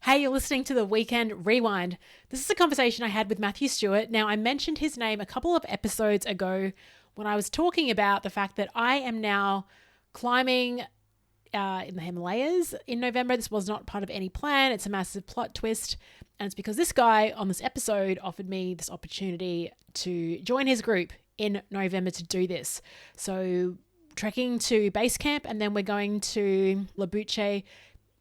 Hey, you're listening to the Weekend Rewind. This is a conversation I had with Matthew Stewart. Now, I mentioned his name a couple of episodes ago when I was talking about the fact that I am now climbing in the Himalayas in November. This was not part of any plan. It's a massive plot twist. And it's because this guy on this episode offered me this opportunity to join his group in November to do this. So trekking to base camp, and then we're going to La Buche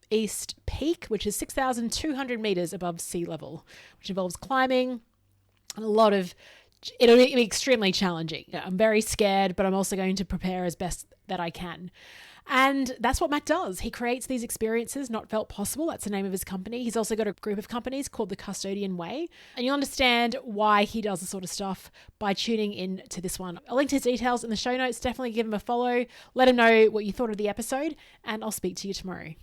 East Peak, which is 6,200 meters above sea level, which involves climbing and it'll be extremely challenging. I'm very scared, but I'm also going to prepare as best that I can. And that's what Matt does. He creates these experiences, Not Felt Possible. That's the name of his company. He's also got a group of companies called the Custodian Way. And you'll understand why he does this sort of stuff by tuning in to this one. I'll link to his details in the show notes. Definitely give him a follow. Let him know what you thought of the episode, and I'll speak to you tomorrow.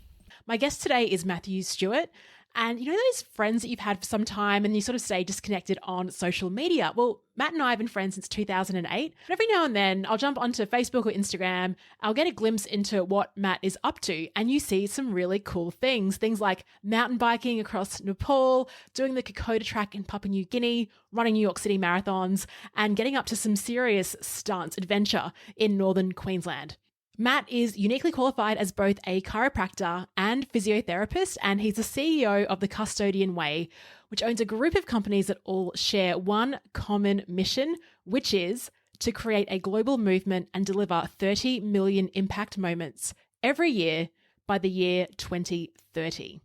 My guest today is Matthew Stewart. And you know those friends that you've had for some time and you sort of stay disconnected on social media? Well, Matt and I have been friends since 2008. But every now and then I'll jump onto Facebook or Instagram. I'll get a glimpse into what Matt is up to. And you see some really cool things. Things like mountain biking across Nepal, doing the Kokoda track in Papua New Guinea, running New York City marathons, and getting up to some serious stunts adventure in northern Queensland. Matt is uniquely qualified as both a chiropractor and physiotherapist, and he's the CEO of the Custodian Way, which owns a group of companies that all share one common mission, which is to create a global movement and deliver 30 million impact moments every year by the year 2030.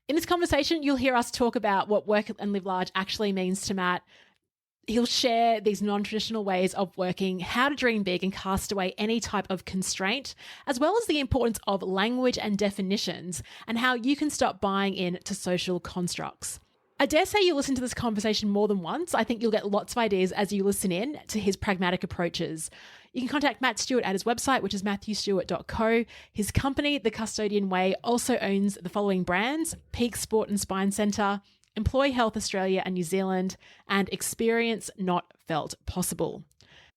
In this conversation, you'll hear us talk about what work and live large actually means to Matt. He'll share these non-traditional ways of working, how to dream big and cast away any type of constraint, as well as the importance of language and definitions and how you can stop buying into social constructs. I dare say you'll listen to this conversation more than once. I think you'll get lots of ideas as you listen in to his pragmatic approaches. You can contact Matt Stewart at his website, which is matthewstewart.co. His company, The Custodian Way, also owns the following brands: Peak Sport and Spine Centre, Employ Health Australia and New Zealand, and Experience Not Felt Possible.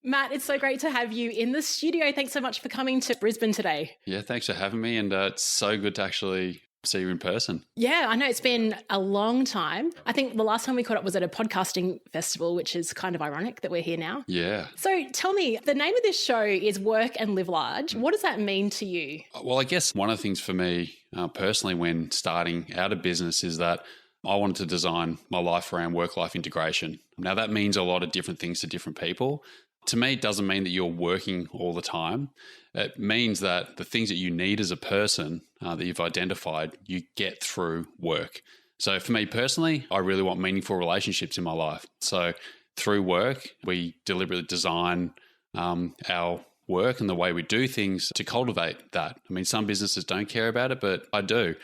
Matt, it's so great to have you in the studio. Thanks so much for coming to Brisbane today. Yeah, thanks for having me. And it's so good to actually see you in person. Yeah, I know it's been a long time. I think the last time we caught up was at a podcasting festival, which is kind of ironic that we're here now. Yeah. So tell me, the name of this show is Work and Live Large. What does that mean to you? Well, I guess one of the things for me personally when starting out a business is that I wanted to design my life around work-life integration. Now, that means a lot of different things to different people. To me, it doesn't mean that you're working all the time. It means that the things that you need as a person that you've identified, you get through work. So for me personally, I really want meaningful relationships in my life. So through work, we deliberately design our work and the way we do things to cultivate that. I mean, some businesses don't care about it, but I do.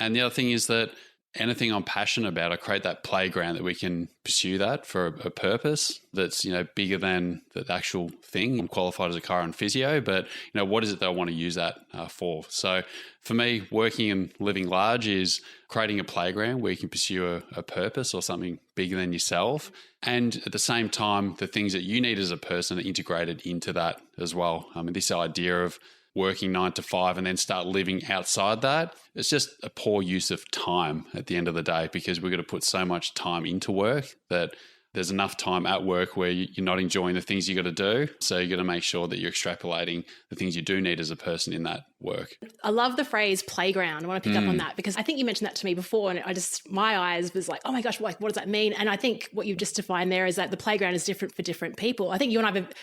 And the other thing is that anything I'm passionate about, I create that playground that we can pursue that for a purpose that's, bigger than the actual thing. I'm qualified as a chiro and physio, but, what is it that I want to use that for? So for me, working and living large is creating a playground where you can pursue a purpose or something bigger than yourself. And at the same time, the things that you need as a person are integrated into that as well. I mean, this idea of working 9 to 5 and then start living outside that, it's just a poor use of time at the end of the day, because we're going to put so much time into work that there's enough time at work where you're not enjoying the things you got to do. So you got to make sure that you're extrapolating the things you do need as a person in that work. I love the phrase playground. I want to pick up on that because I think you mentioned that to me before, and my eyes was like, oh my gosh, like what does that mean? And I think what you've just defined there is that the playground is different for different people. I think you and I have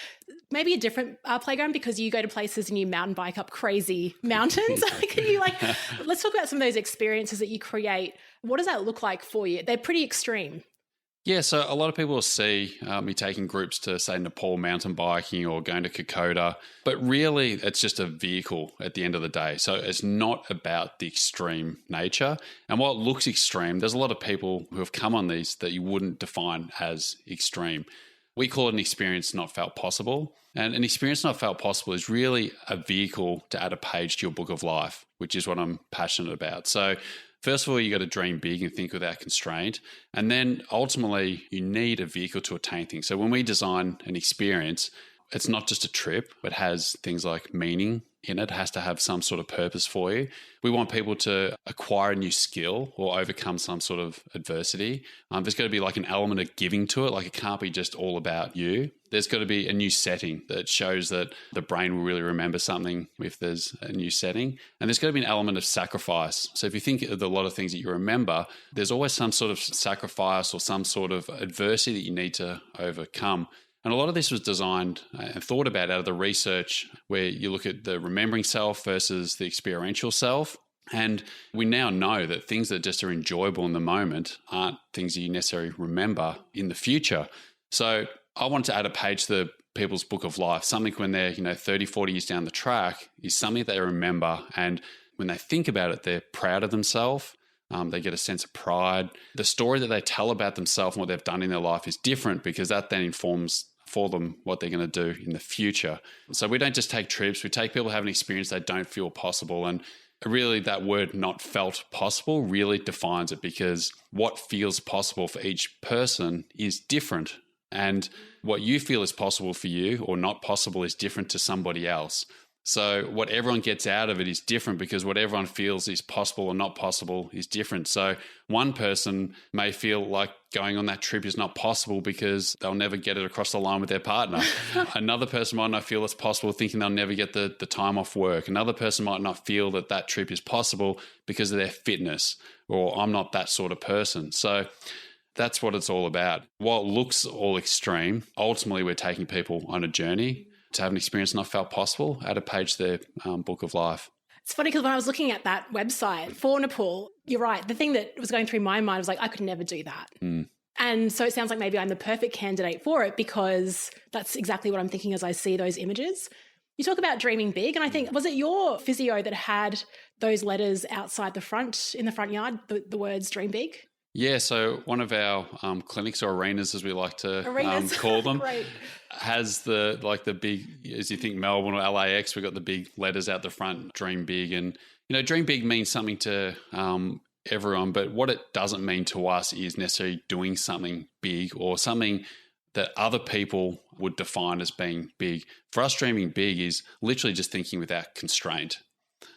maybe a different playground because you go to places and you mountain bike up crazy mountains. Can you let's talk about some of those experiences that you create. What does that look like for you? They're pretty extreme. Yeah, so a lot of people will see me taking groups to, say, Nepal mountain biking or going to Kokoda, but really it's just a vehicle at the end of the day. So it's not about the extreme nature. And while it looks extreme, there's a lot of people who have come on these that you wouldn't define as extreme. We call it an experience not felt possible. And an experience not felt possible is really a vehicle to add a page to your book of life, which is what I'm passionate about. So first of all, you got to dream big and think without constraint. And then ultimately, you need a vehicle to attain things. So when we design an experience, it's not just a trip. It has things like meaning in it. It has to have some sort of purpose for you. We want people to acquire a new skill or overcome some sort of adversity. There's got to be like an element of giving to it. Like it can't be just all about you. There's got to be a new setting that shows that the brain will really remember something if there's a new setting. And there's got to be an element of sacrifice. So if you think of a lot of things that you remember, there's always some sort of sacrifice or some sort of adversity that you need to overcome. And a lot of this was designed and thought about out of the research where you look at the remembering self versus the experiential self. And we now know that things that just are enjoyable in the moment aren't things that you necessarily remember in the future. So I wanted to add a page to the people's book of life. Something when they're 30, 40 years down the track is something they remember. And when they think about it, they're proud of themselves. They get a sense of pride. The story that they tell about themselves and what they've done in their life is different because that then informs for them what they're going to do in the future. So we don't just take trips. We take people who have an experience they don't feel possible. And really that word not felt possible really defines it because what feels possible for each person is different. And what you feel is possible for you or not possible is different to somebody else. So what everyone gets out of it is different because what everyone feels is possible or not possible is different. So one person may feel like going on that trip is not possible because they'll never get it across the line with their partner. Another person might not feel it's possible thinking they'll never get the time off work. Another person might not feel that trip is possible because of their fitness or I'm not that sort of person. So that's what it's all about. While it looks all extreme, ultimately we're taking people on a journey to have an experience not felt possible. Add a page to their book of life. It's funny because when I was looking at that website for Nepal, you're right. The thing that was going through my mind was like, I could never do that. And so it sounds like maybe I'm the perfect candidate for it because that's exactly what I'm thinking as I see those images. You talk about dreaming big, and I think, was it your physio that had those letters outside the front, in the front yard, the words dream big? Yeah, so one of our clinics or arenas, as we like to call them, has the big, as you think Melbourne or LAX, we've got the big letters out the front, dream big. And, dream big means something to everyone, but what it doesn't mean to us is necessarily doing something big or something that other people would define as being big. For us, dreaming big is literally just thinking without constraint.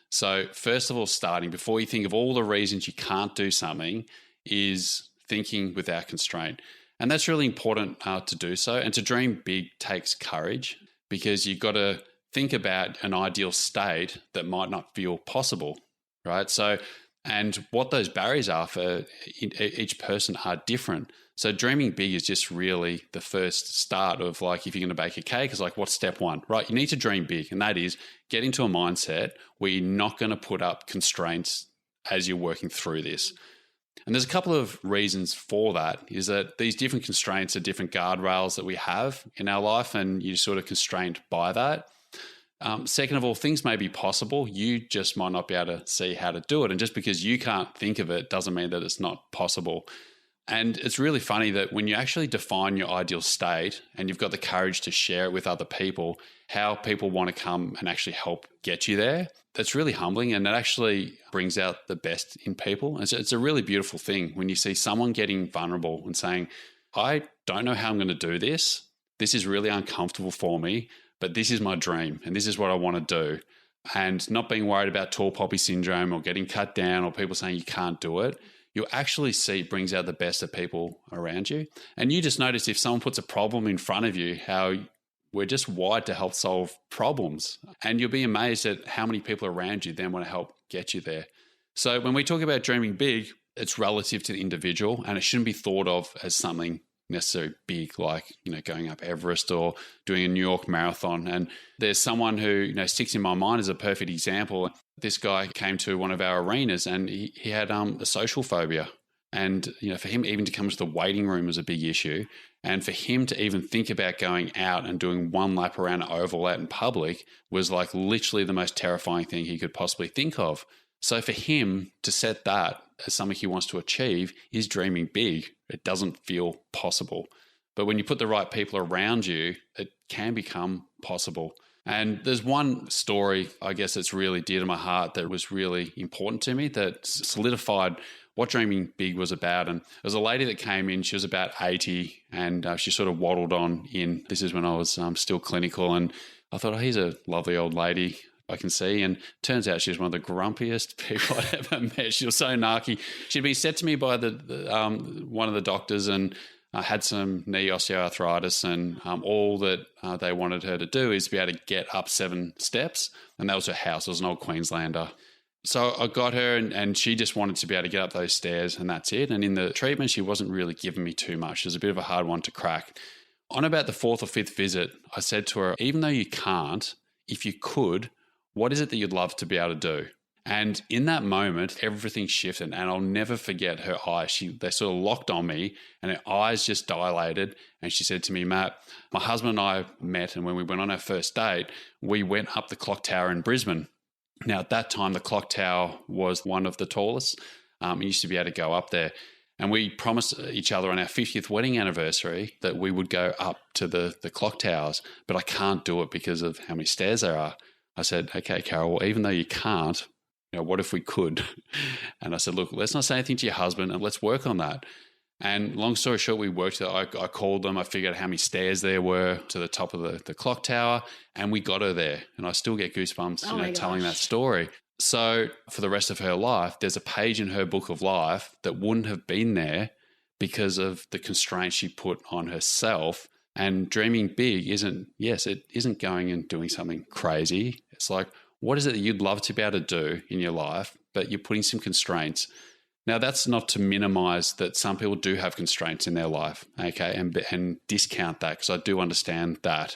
So first of all, starting before you think of all the reasons you can't do something, is thinking without constraint. And that's really important to do so. And to dream big takes courage because you've got to think about an ideal state that might not feel possible, right? So, and what those barriers are for each person are different. So dreaming big is just really the first start of like, if you're going to bake a cake, it's like, what's step one, right? You need to dream big. And that is get into a mindset where you're not going to put up constraints as you're working through this. And there's a couple of reasons for that, is that these different constraints are different guardrails that we have in our life, and you're sort of constrained by that. Second of all, things may be possible. You just might not be able to see how to do it. And just because you can't think of it doesn't mean that it's not possible. And it's really funny that when you actually define your ideal state and you've got the courage to share it with other people, how people want to come and actually help get you there, that's really humbling, and it actually brings out the best in people. And it's a really beautiful thing when you see someone getting vulnerable and saying, I don't know how I'm going to do this. This is really uncomfortable for me, but this is my dream and this is what I want to do. And not being worried about tall poppy syndrome or getting cut down or people saying you can't do it. You'll actually see it brings out the best of people around you. And you just notice if someone puts a problem in front of you, how we're just wired to help solve problems. And you'll be amazed at how many people around you then want to help get you there. So when we talk about dreaming big, it's relative to the individual, and it shouldn't be thought of as something necessarily big, like, going up Everest or doing a New York marathon. And there's someone who, sticks in my mind as a perfect example. This guy came to one of our arenas and he had a social phobia. And, for him even to come to the waiting room was a big issue. And for him to even think about going out and doing one lap around an oval out in public was like literally the most terrifying thing he could possibly think of. So for him to set that as something he wants to achieve is dreaming big. It doesn't feel possible. But when you put the right people around you, it can become possible. And there's one story, I guess, that's really dear to my heart that was really important to me, that solidified what dreaming big was about. And there was a lady that came in, she was about 80, and she sort of waddled on in. This is when I was still clinical, and I thought, oh, here's a lovely old lady, I can see. And turns out she was one of the grumpiest people I ever met. She was so narky. She'd been said to me by one of the doctors, and had some knee osteoarthritis, and all that they wanted her to do is be able to get up 7 steps. And that was her house. It was an old Queenslander. So I got her, and she just wanted to be able to get up those stairs, and that's it. And in the treatment, she wasn't really giving me too much. It was a bit of a hard one to crack. On about the 4th or 5th visit, I said to her, even though you can't, if you could, what is it that you'd love to be able to do? And in that moment, everything shifted, and I'll never forget her eyes. They sort of locked on me, and her eyes just dilated. And she said to me, Matt, my husband and I met, and when we went on our first date, we went up the clock tower in Brisbane. Now, at that time, the clock tower was one of the tallest. We used to be able to go up there. And we promised each other on our 50th wedding anniversary that we would go up to the clock towers, but I can't do it because of how many stairs there are. I said, okay, Carol, well, even though you can't, what if we could? And I said, look, let's not say anything to your husband, and let's work on that. And long story short, we worked it. I called them. I figured out how many stairs there were to the top of the clock tower, and we got her there. And I still get goosebumps, telling that story. So for the rest of her life, there's a page in her book of life that wouldn't have been there because of the constraints she put on herself. And dreaming big it isn't going and doing something crazy. It's like, what is it that you'd love to be able to do in your life, but you're putting some constraints? Now, that's not to minimize that some people do have constraints in their life, okay, and discount that, because I do understand that.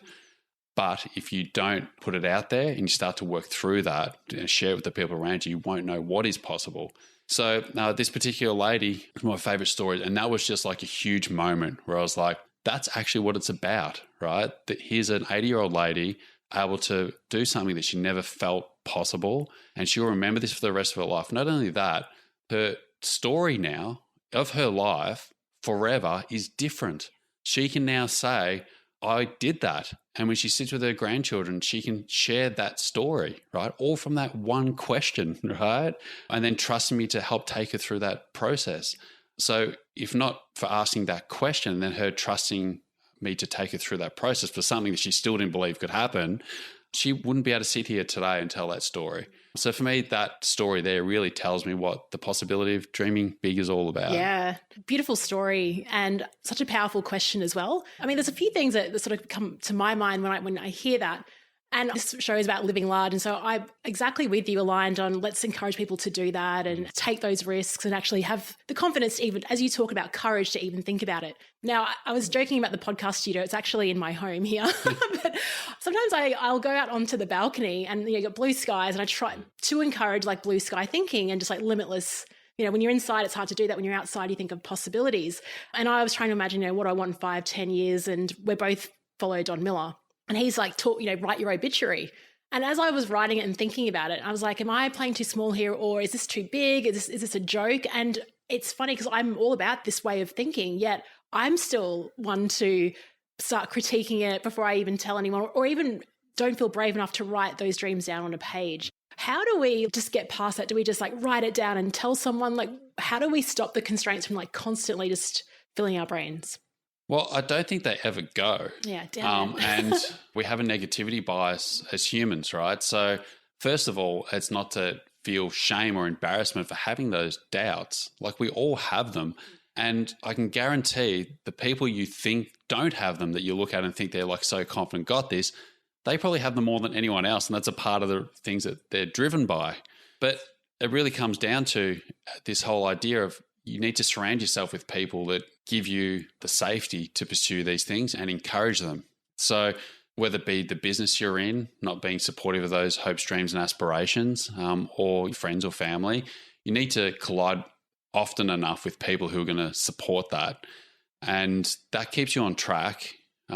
But if you don't put it out there and you start to work through that and share it with the people around you, you won't know what is possible. So this particular lady is my favorite story, and that was just like a huge moment where I was like, that's actually what it's about, right? That here's an 80-year-old lady able to do something that she never felt possible, and she'll remember this for the rest of her life. Not only that, her story now of her life forever is different. She can now say, I did that. And when she sits with her grandchildren, she can share that story, right? All from that one question, right? And then trusting me to help take her through that process. So if not for asking that question, then her trusting me to take her through that process for something that she still didn't believe could happen, she wouldn't be able to sit here today and tell that story. So for me, that story there really tells me what the possibility of dreaming big is all about. Yeah, beautiful story, and such a powerful question as well. I mean, there's a few things that sort of come to my mind when I hear that. And this show is about living large. And so I'm exactly with you, aligned on let's encourage people to do that and take those risks and actually have the confidence to even, as you talk about courage, to even think about it. Now, I was joking about the podcast studio. It's actually in my home here. But sometimes I'll go out onto the balcony and you got blue skies, and I try to encourage like blue sky thinking and just like limitless. When you're inside, it's hard to do that. When you're outside, you think of possibilities. And I was trying to imagine, what do I want in 5, 10 years? And we're both follow Don Miller. And he's like, write your obituary. And as I was writing it and thinking about it, I was like, am I playing too small here? Or is this too big? Is this a joke? And it's funny because I'm all about this way of thinking, yet I'm still one to start critiquing it before I even tell anyone, or even don't feel brave enough to write those dreams down on a page. How do we just get past that? Do we just like write it down and tell someone? Like, how do we stop the constraints from like constantly just filling our brains? Well, I don't think they ever go. Yeah, damn it. And we have a negativity bias as humans, right? So first of all, it's not to feel shame or embarrassment for having those doubts. Like, we all have them. And I can guarantee the people you think don't have them, that you look at and think they're like so confident, got this, they probably have them more than anyone else. And that's a part of the things that they're driven by. But it really comes down to this whole idea of you need to surround yourself with people that give you the safety to pursue these things and encourage them. So whether it be the business you're in, not being supportive of those hopes, dreams and aspirations, or friends or family, you need to collide often enough with people who are going to support that. And that keeps you on track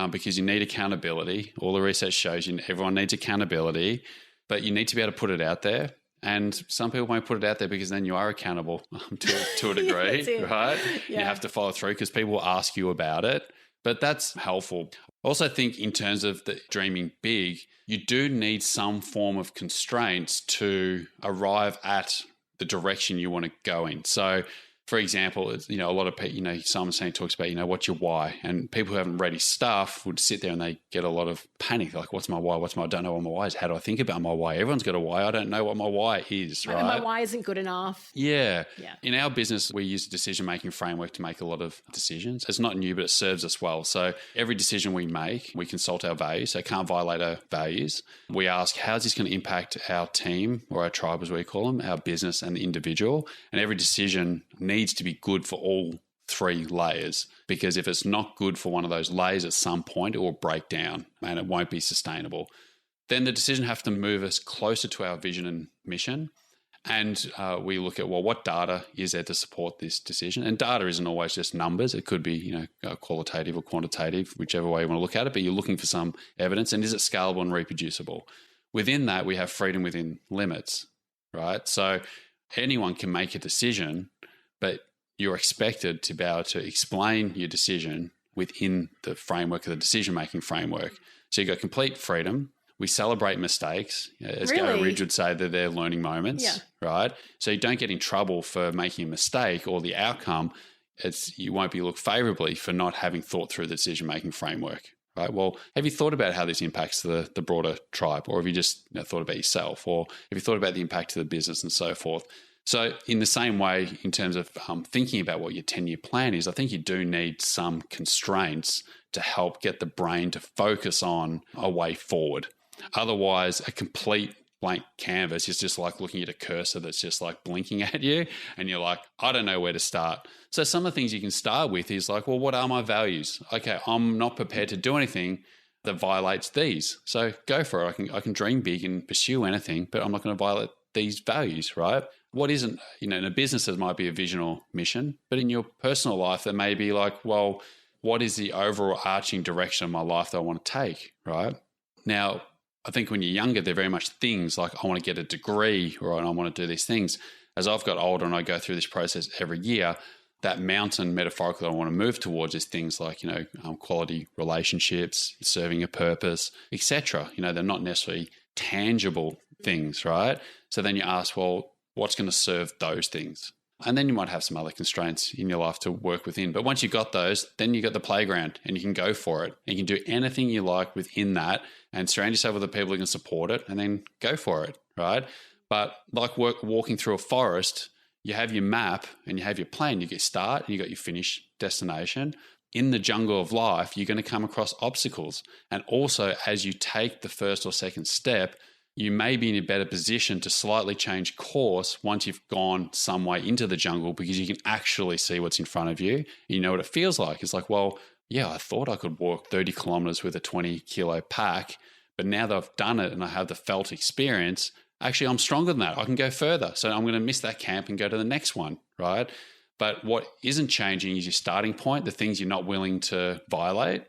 because you need accountability. All the research shows you everyone needs accountability, but you need to be able to put it out there. And some people won't put it out there because then you are accountable to a degree, right? Yeah. You have to follow through because people will ask you about it. But that's helpful. I also think in terms of the dreaming big, you do need some form of constraints to arrive at the direction you want to go in. So For example, it's, a lot of people, Simon Sinek talks about, what's your why? And people who haven't read his stuff would sit there and they get a lot of panic. Like, what's my why? I don't know what my why is. How do I think about my why? Everyone's got a why. I don't know what my why is, right? My why isn't good enough. Yeah. In our business, we use a decision-making framework to make a lot of decisions. It's not new, but it serves us well. So every decision we make, we consult our values. So it can't violate our values. We ask, how's this going to impact our team or our tribe, as we call them, our business and the individual? And every decision needs to be good for all three layers, because if it's not good for one of those layers at some point, it will break down and it won't be sustainable. Then the decision has to move us closer to our vision and mission. And we look at, well, what data is there to support this decision? And data isn't always just numbers. It could be, qualitative or quantitative, whichever way you want to look at it, but you're looking for some evidence. And is it scalable and reproducible? Within that, we have freedom within limits, right? So anyone can make a decision, but you're expected to be able to explain your decision within the framework of the decision-making framework. So you've got complete freedom. We celebrate mistakes. As Gary Ridge would say, that they're learning moments, right? So you don't get in trouble for making a mistake or the outcome. You won't be looked favorably for not having thought through the decision-making framework, right? Well, have you thought about how this impacts the broader tribe? Or have you just thought about yourself? Or have you thought about the impact to the business and so forth? So in the same way, in terms of thinking about what your 10-year plan is, I think you do need some constraints to help get the brain to focus on a way forward. Otherwise, a complete blank canvas is just like looking at a cursor that's just like blinking at you and you're like, I don't know where to start. So some of the things you can start with is like, well, what are my values? Okay, I'm not prepared to do anything that violates these. So go for it. I can dream big and pursue anything, but I'm not going to violate these values, right? What isn't, in a business, it might be a vision or mission, but in your personal life, there may be like, well, what is the overall arching direction of my life that I want to take, right? Now, I think when you're younger, they're very much things like I want to get a degree or I want to do these things. As I've got older and I go through this process every year, that mountain metaphorically I want to move towards is things like, quality relationships, serving a purpose, etc. They're not necessarily tangible things, right? So then you ask, well, what's going to serve those things? And then you might have some other constraints in your life to work within. But once you've got those, then you've got the playground and you can go for it. And you can do anything you like within that and surround yourself with the people who can support it and then go for it, right? But like walking through a forest, you have your map and you have your plan. You get start and you got your finish destination. In the jungle of life, you're going to come across obstacles. And also, as you take the first or second step, you may be in a better position to slightly change course once you've gone some way into the jungle because you can actually see what's in front of you. You know what it feels like. It's like, well, yeah, I thought I could walk 30 kilometers with a 20-kilo pack, but now that I've done it and I have the felt experience, actually I'm stronger than that. I can go further. So I'm going to miss that camp and go to the next one, right? But what isn't changing is your starting point, the things you're not willing to violate,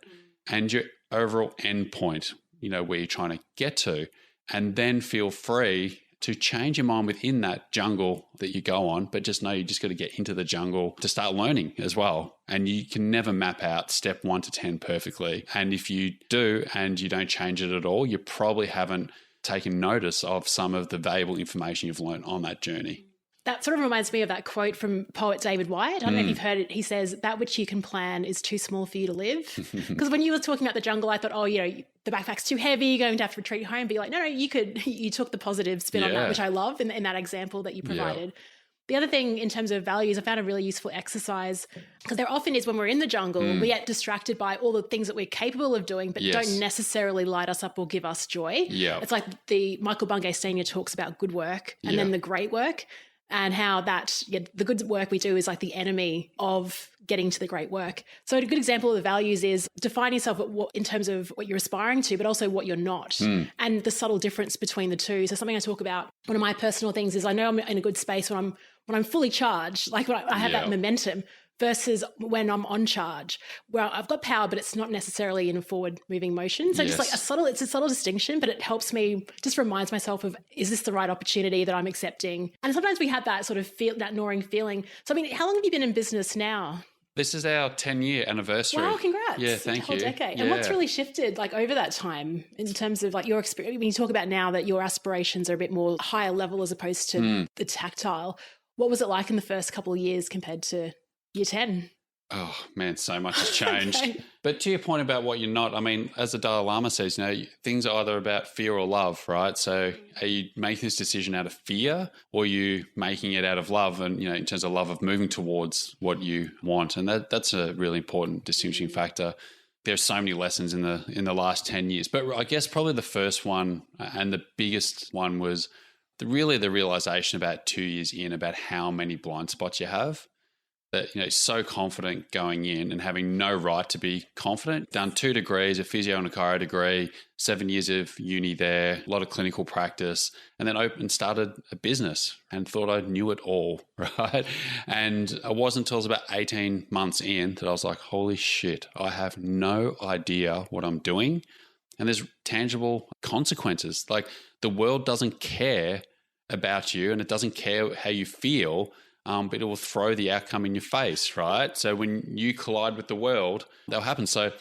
and your overall end point, where you're trying to get to. And then feel free to change your mind within that jungle that you go on, but just know you just got to get into the jungle to start learning as well. And you can never map out step 1 to 10 perfectly. And if you do and you don't change it at all, you probably haven't taken notice of some of the valuable information you've learned on that journey. That sort of reminds me of that quote from poet David Whyte. I don't know if you've heard it. He says, that which you can plan is too small for you to live. Because when you were talking about the jungle, I thought, the backpack's too heavy, you're going to have to retreat home. But you're like, no, you took the positive spin on that, which I love in that example that you provided. Yeah. The other thing in terms of values, I found a really useful exercise because there often is when we're in the jungle, we get distracted by all the things that we're capable of doing, but don't necessarily light us up or give us joy. Yeah. It's like the Michael Bungay Senior talks about good work and then the great work. And how the good work we do is like the enemy of getting to the great work. So a good example of the values is define yourself in terms of what you're aspiring to, but also what you're not, and the subtle difference between the two. So something I talk about, one of my personal things is I know I'm in a good space when I'm fully charged, like when I have that momentum, versus when I'm on charge, where I've got power, but it's not necessarily in a forward moving motion. So just like it's a subtle distinction, but it helps me, just reminds myself of, is this the right opportunity that I'm accepting? And sometimes we have that sort of that gnawing feeling. So, how long have you been in business now? This is our 10-year anniversary. Wow, congrats. Yeah, thank you. A whole decade. And what's really shifted over that time in terms of your experience? When you talk about now that your aspirations are a bit more higher level as opposed to the tactile, What was it like in the first couple of years compared to year 10? Oh man, so much has changed. Okay. But to your point about what you're not, I mean, as the Dalai Lama says, things are either about fear or love, right? So are you making this decision out of fear, or are you making it out of love, and in terms of love of moving towards what you want? And that's a really important distinguishing factor. There's so many lessons in the last 10 years, but I guess probably the first one and the biggest one was the realization about 2 years in about how many blind spots you have. That so confident going in and having no right to be confident. Done 2 degrees, a physio and a chiro degree, 7 years of uni there, a lot of clinical practice, and then started a business and thought I knew it all, right? And it wasn't until I was about 18 months in that I was like, holy shit, I have no idea what I'm doing. And there's tangible consequences. Like, the world doesn't care about you, and it doesn't care how you feel, but it will throw the outcome in your face, right? So when you collide with the world, that'll happen. So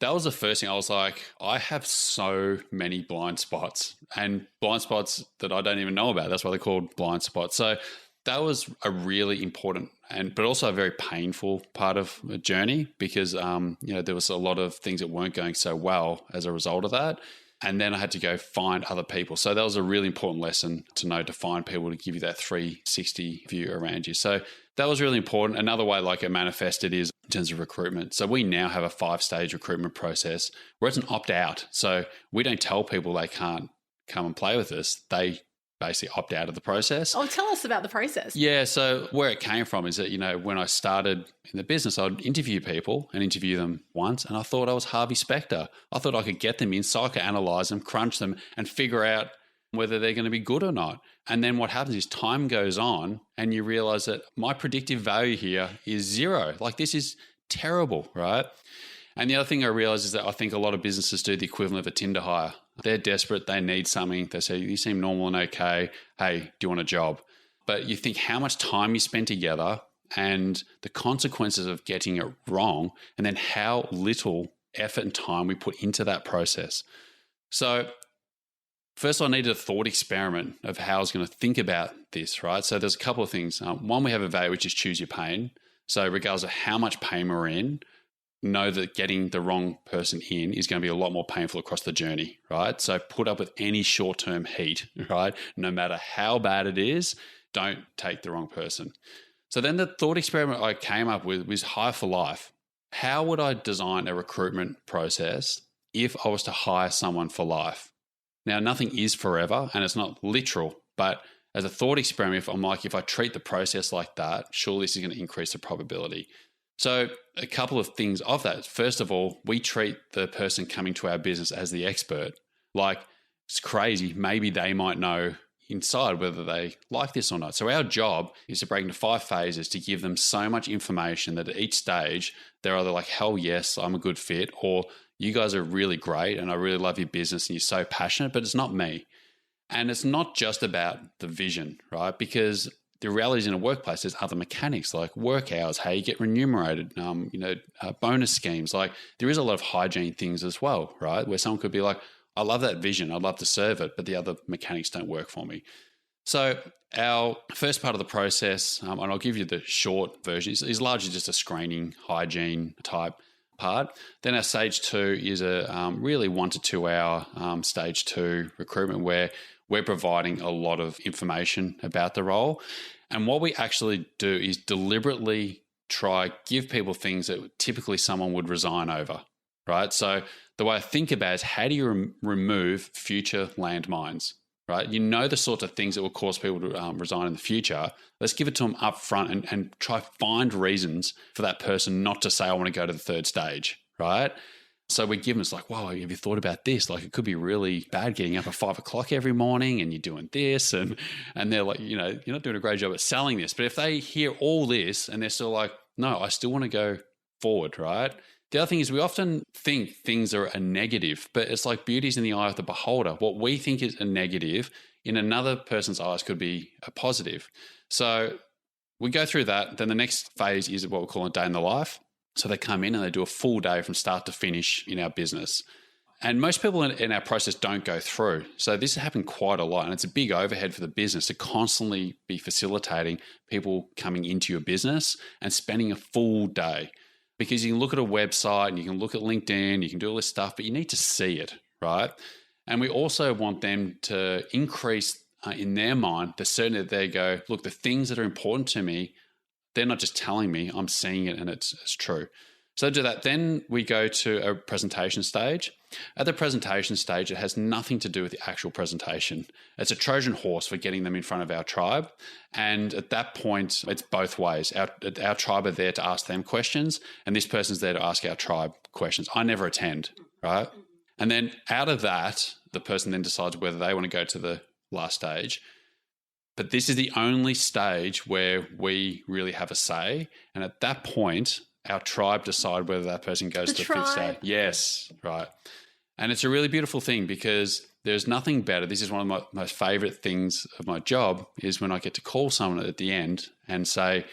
that was the first thing. I was like, I have so many blind spots, and blind spots that I don't even know about. That's why they're called blind spots. So that was a really important but also a very painful part of the journey, because there was a lot of things that weren't going so well as a result of that. And then I had to go find other people. So that was a really important lesson to know, to find people to give you that 360 view around you. So that was really important. Another way like it manifested is in terms of recruitment. So we now have a 5-stage recruitment process where it's an opt-out. So we don't tell people they can't come and play with us. They basically opt out of the process. Oh, tell us about the process. Yeah. So where it came from is that, when I started in the business, I'd interview people and interview them once. And I thought I was Harvey Specter. I thought I could get them in, psychoanalyze them, crunch them, and figure out whether they're going to be good or not. And then what happens is time goes on and you realize that my predictive value here is 0. Like, this is terrible, right? And the other thing I realized is that I think a lot of businesses do the equivalent of a Tinder hire. They're desperate. They need something. They say, you seem normal and okay. Hey, do you want a job? But you think how much time you spend together and the consequences of getting it wrong, and then how little effort and time we put into that process. So first I needed a thought experiment of how I was going to think about this, right? So there's a couple of things. One, we have a value, which is choose your pain. So regardless of how much pain we're in, know that getting the wrong person in is going to be a lot more painful across the journey, right? So put up with any short-term heat, right? No matter how bad it is, don't take the wrong person. So then the thought experiment I came up with was hire for life. How would I design a recruitment process if I was to hire someone for life? Now, nothing is forever and it's not literal, but as a thought experiment, if I treat the process like that, surely this is going to increase the probability. So a couple of things of that. First of all, we treat the person coming to our business as the expert. Like, it's crazy. Maybe they might know inside whether they like this or not. So our job is to break into 5 phases to give them so much information that at each stage, they're either like, hell yes, I'm a good fit, or you guys are really great and I really love your business and you're so passionate, but it's not me. And it's not just about the vision, right? Because the reality is in a workplace, there's other mechanics like work hours, how you get remunerated, bonus schemes. Like, there is a lot of hygiene things as well, right? Where someone could be like, I love that vision, I'd love to serve it, but the other mechanics don't work for me. So our first part of the process, and I'll give you the short version, is largely just a screening, hygiene type part. Then our stage 2 is a really 1 to 2 hour stage 2 recruitment where we're providing a lot of information about the role. And what we actually do is deliberately give people things that typically someone would resign over, right? So the way I think about it is, how do you remove future landmines, right? You know the sort of things that will cause people to resign in the future. Let's give it to them up front and try find reasons for that person not to say, I want to go to the 3rd stage, right? So we give them, it's like, wow, have you thought about this? Like, it could be really bad getting up at 5 o'clock every morning and you're doing this. And they're like, you're not doing a great job at selling this. But if they hear all this and they're still like, no, I still want to go forward, right? The other thing is we often think things are a negative, but it's like beauty's in the eye of the beholder. What we think is a negative in another person's eyes could be a positive. So we go through that. Then the next phase is what we call a day in the life. So they come in and they do a full day from start to finish in our business. And most people in our process don't go through. So this has happened quite a lot. And it's a big overhead for the business to constantly be facilitating people coming into your business and spending a full day. Because you can look at a website and you can look at LinkedIn, you can do all this stuff, but you need to see it, right? And we also want them to increase in their mind the certainty that they go, look, the things that are important to me, they're not just telling me, I'm seeing it and it's true. So to do that, then we go to a presentation stage. At the presentation stage, it has nothing to do with the actual presentation. It's a Trojan horse for getting them in front of our tribe. And at that point, it's both ways. Our tribe are there to ask them questions, and this person's there to ask our tribe questions. I never attend, right? And then out of that, the person then decides whether they want to go to the last stage. But this is the only stage where we really have a say. And at that point, our tribe decide whether that person goes to the fifth stage. Yes, right. And it's a really beautiful thing because there's nothing better. This is one of my most favorite things of my job is when I get to call someone at the end and say,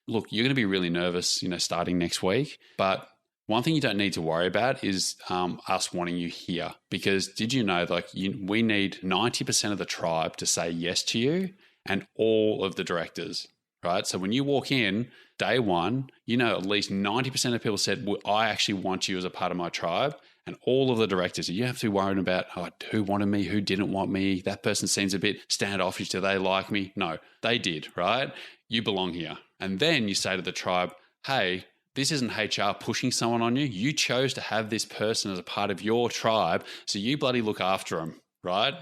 look, you're going to be really nervous, starting next week. But one thing you don't need to worry about is us wanting you here. Because did you know, we need 90% of the tribe to say yes to you and all of the directors, right? So when you walk in, day one, at least 90% of people said, well, I actually want you as a part of my tribe. And all of the directors, you have to be worried about who wanted me, who didn't want me. That person seems a bit standoffish. Do they like me? No, they did, right? You belong here. And then you say to the tribe, hey, this isn't HR pushing someone on you. You chose to have this person as a part of your tribe. So you bloody look after them, right?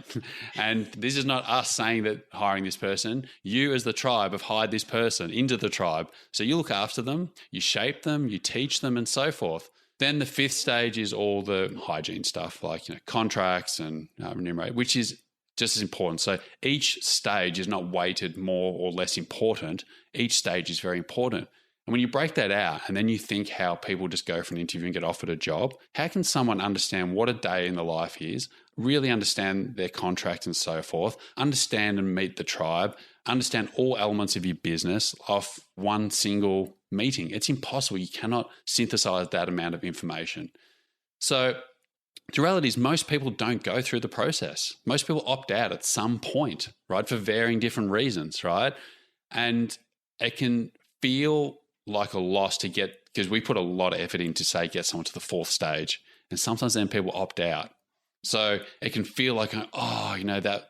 And this is not us saying that hiring this person. You as the tribe have hired this person into the tribe. So you look after them, you shape them, you teach them and so forth. Then the fifth stage is all the hygiene stuff like contracts and remuneration, which is just as important. So each stage is not weighted more or less important. Each stage is very important. And when you break that out and then you think how people just go for an interview and get offered a job, how can someone understand what a day in the life is, really understand their contract and so forth, understand and meet the tribe, understand all elements of your business off one single meeting? It's impossible. You cannot synthesize that amount of information. So the reality is most people don't go through the process. Most people opt out at some point, right, for varying different reasons, right? And it can feel like a loss to get, because we put a lot of effort in to say get someone to the fourth stage, and sometimes then people opt out. So it can feel like,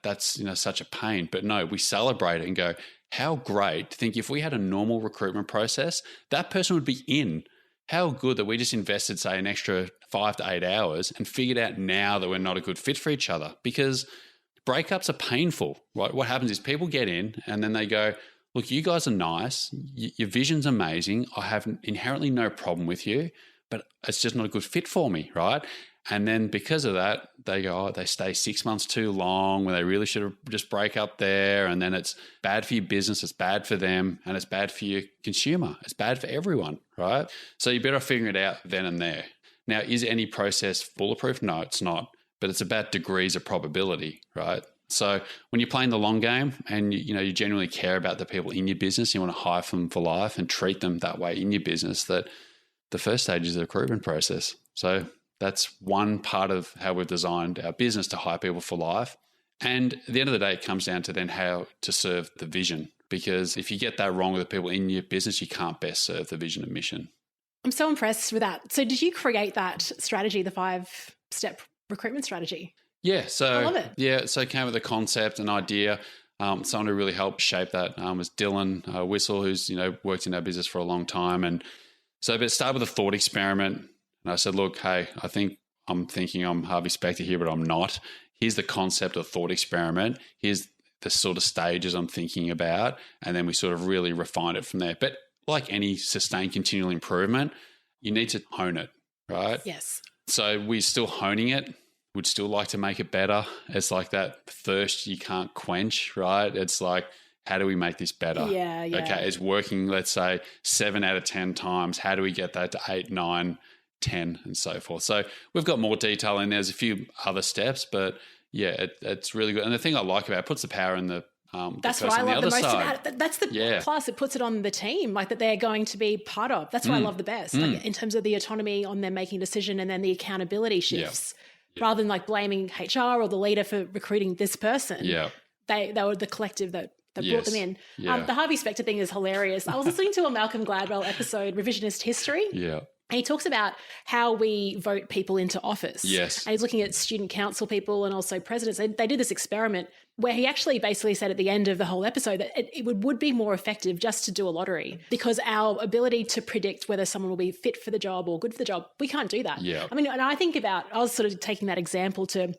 that's such a pain. But no, we celebrate it and go, how great to think if we had a normal recruitment process, that person would be in. How good that we just invested, say, an extra 5 to 8 hours and figured out now that we're not a good fit for each other, because breakups are painful, right? What happens is people get in and then they go, look, you guys are nice. Your vision's amazing. I have inherently no problem with you, but it's just not a good fit for me, right? And then because of that, they go, they stay 6 months too long when they really should have just break up there. And then it's bad for your business, it's bad for them, and it's bad for your consumer. It's bad for everyone, right? So you better figure it out then and there. Now, is any process bulletproof? No, it's not. But it's about degrees of probability, right? So when you're playing the long game and you genuinely care about the people in your business, you want to hire them for life and treat them that way in your business, that the first stage is the recruitment process. So that's one part of how we've designed our business to hire people for life. And at the end of the day, it comes down to then how to serve the vision. Because if you get that wrong with the people in your business, you can't best serve the vision and mission. I'm so impressed with that. So did you create that strategy, the 5-step recruitment strategy? Yeah. So I love it. Yeah. So it came with a concept, an idea. Someone who really helped shape that was Dylan Whistle, who's, worked in our business for a long time. And so it started with a thought experiment. And I said, look, hey, I'm thinking I'm Harvey Specter here, but I'm not. Here's the concept of thought experiment. Here's the sort of stages I'm thinking about. And then we sort of really refined it from there. But like any sustained continual improvement, you need to hone it, right? Yes. So we're still honing it. Would still like to make it better. It's like that thirst you can't quench, right? It's like, how do we make this better? Yeah. Okay, it's working, let's say, 7 out of 10 times. How do we get that to 8, 9, 10 and so forth? So we've got more detail in there. There's a few other steps, but yeah, it's really good. And the thing I like about it puts the power in the that's what I love the most about it. That's the plus it puts it on the team, like that they're going to be part of. That's what I love the best, like in terms of the autonomy on them making a decision and then the accountability shifts. rather than like blaming HR or the leader for recruiting this person. Yeah. They were the collective that brought them in. Yeah. The Harvey Specter thing is hilarious. I was listening to a Malcolm Gladwell episode, Revisionist History. Yeah. And he talks about how we vote people into office. Yes. And he's looking at student council people and also presidents. They did this experiment where he actually basically said at the end of the whole episode that it would be more effective just to do a lottery, because our ability to predict whether someone will be fit for the job or good for the job, we can't do that. Yeah. I mean, and I think about, I was sort of taking that example to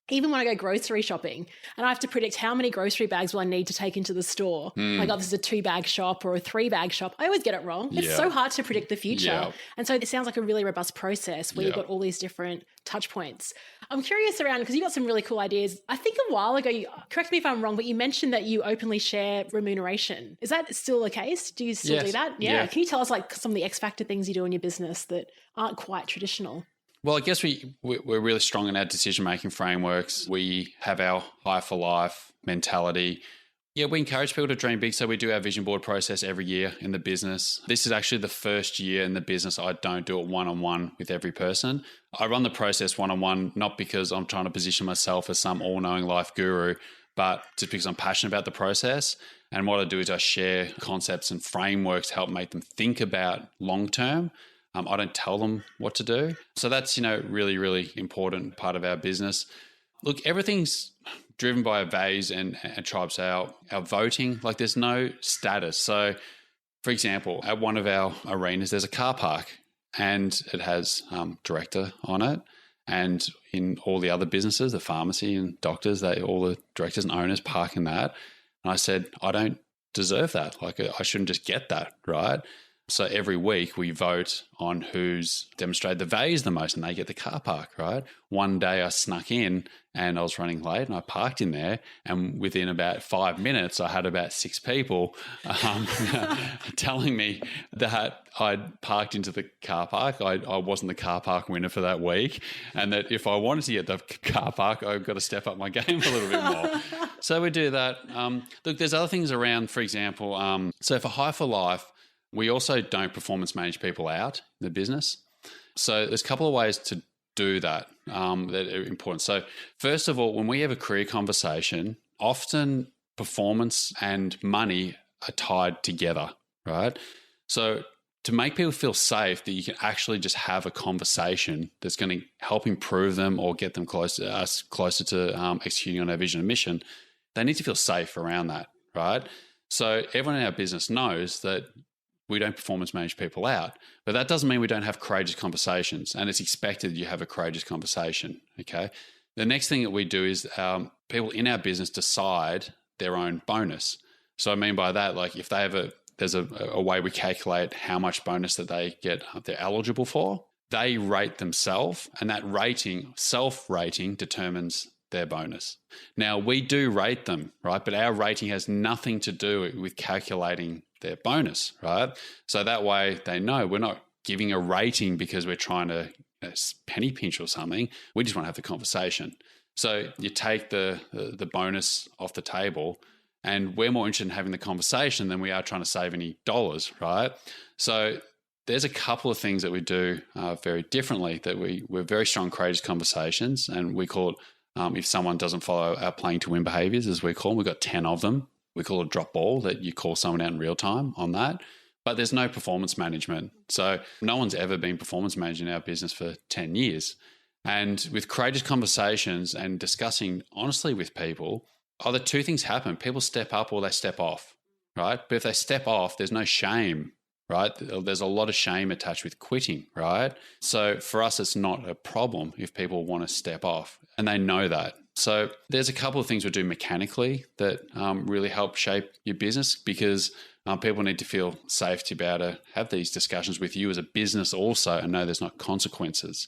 even when I go grocery shopping and I have to predict how many grocery bags will I need to take into the store. Like, oh, this is a 2-bag shop or a 3-bag shop. I always get it wrong. It's so hard to predict the future. Yeah. And so it sounds like a really robust process where you've got all these different touch points. I'm curious around, because you got some really cool ideas. I think a while ago, correct me if I'm wrong, but you mentioned that you openly share remuneration. Is that still the case? Do you still do that? Yeah. Can you tell us like some of the X factor things you do in your business that aren't quite traditional? Well, I guess we're really strong in our decision-making frameworks. We have our high for life mentality. Yeah, we encourage people to dream big. So we do our vision board process every year in the business. This is actually the first year in the business I don't do it one-on-one with every person. I run the process one-on-one, not because I'm trying to position myself as some all-knowing life guru, but just because I'm passionate about the process. And what I do is I share concepts and frameworks to help make them think about long-term. I don't tell them what to do. So that's, really, really important part of our business. Look, everything's driven by our values and tribes. Our voting, like there's no status. So, for example, at one of our arenas, there's a car park and it has director on it. And in all the other businesses, the pharmacy and doctors, all the directors and owners park in that. And I said, I don't deserve that. Like, I shouldn't just get that, right? So every week we vote on who's demonstrated the values the most and they get the car park, right? One day I snuck in and I was running late and I parked in there, and within about 5 minutes I had about 6 people telling me that I'd parked into the car park. I wasn't the car park winner for that week, and that if I wanted to get the car park, I've got to step up my game a little bit more. So we do that. Look, there's other things around, for example, so for High for Life, we also don't performance manage people out in the business. So there's a couple of ways to do that that are important. So first of all, when we have a career conversation, often performance and money are tied together, right? So to make people feel safe that you can actually just have a conversation that's going to help improve them or get them closer to executing on our vision and mission, they need to feel safe around that, right? So everyone in our business knows that we don't performance manage people out, but that doesn't mean we don't have courageous conversations, and it's expected you have a courageous conversation, okay? The next thing that we do is people in our business decide their own bonus. So I mean by that, like if they there's a way we calculate how much bonus that they get, they're eligible for, they rate themselves, and that self-rating determines their bonus. Now, we do rate them, right? But our rating has nothing to do with calculating their bonus, right? So that way they know we're not giving a rating because we're trying to penny pinch or something. We just want to have the conversation. So you take the bonus off the table, and we're more interested in having the conversation than we are trying to save any dollars, right? So there's a couple of things that we do very differently that we're very strong courageous conversations, and we call it if someone doesn't follow our playing to win behaviors, as we call them. We've got 10 of them. We call it a drop ball, that you call someone out in real time on that. But there's no performance management. So no one's ever been performance managing our business for 10 years. And with courageous conversations and discussing honestly with people, either two things happen. People step up or they step off, right? But if they step off, there's no shame, right? There's a lot of shame attached with quitting, right? So for us, it's not a problem if people want to step off, and they know that. So there's a couple of things we do mechanically that really help shape your business, because people need to feel safe to be able to have these discussions with you as a business also, and know there's not consequences.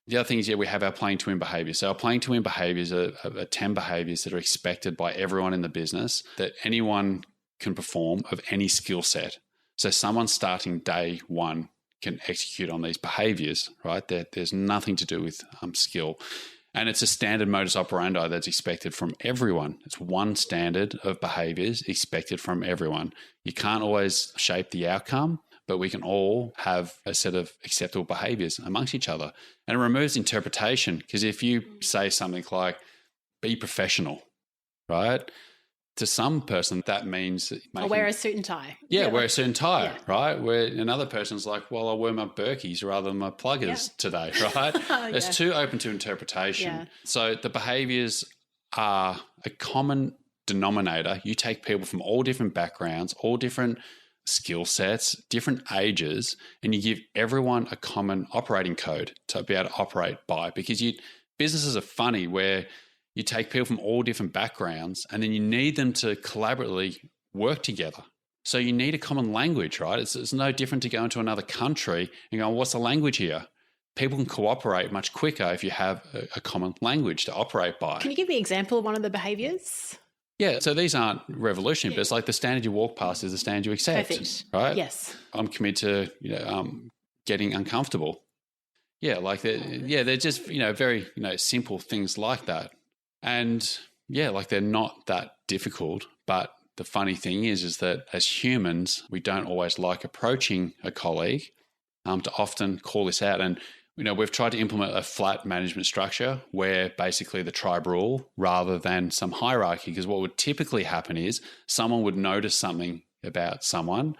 The other thing is, we have our playing to win behaviors. So our playing to win behaviors are 10 behaviors that are expected by everyone in the business, that anyone can perform of any skill set. So someone starting day one can execute on these behaviors, right? There's nothing to do with skill. And it's a standard modus operandi that's expected from everyone. It's one standard of behaviors expected from everyone. You can't always shape the outcome, but we can all have a set of acceptable behaviors amongst each other. And it removes interpretation, because if you say something like, be professional, right? To some person, that means or wear a suit and tie. Yeah, wear a suit and tie, right? Where another person's like, well, I'll wear my Berkeys rather than my pluggers today, right? It's too open to interpretation. Yeah. So the behaviors are a common denominator. You take people from all different backgrounds, all different skill sets, different ages, and you give everyone a common operating code to be able to operate by. Because businesses are funny where you take people from all different backgrounds and then you need them to collaboratively work together. So you need a common language, right? It's no different to go into another country and go, what's the language here? People can cooperate much quicker if you have a common language to operate by. Can you give me an example of one of the behaviors? Yeah, so these aren't revolutionary, but it's like the standard you walk past is the standard you accept. Perfect. Right? Yes. I'm committed to getting uncomfortable. Yeah, like they're just very simple things like that. And yeah, like they're not that difficult. But the funny thing is that as humans, we don't always like approaching a colleague to often call this out. And we've tried to implement a flat management structure where basically the tribe rule rather than some hierarchy, because what would typically happen is someone would notice something about someone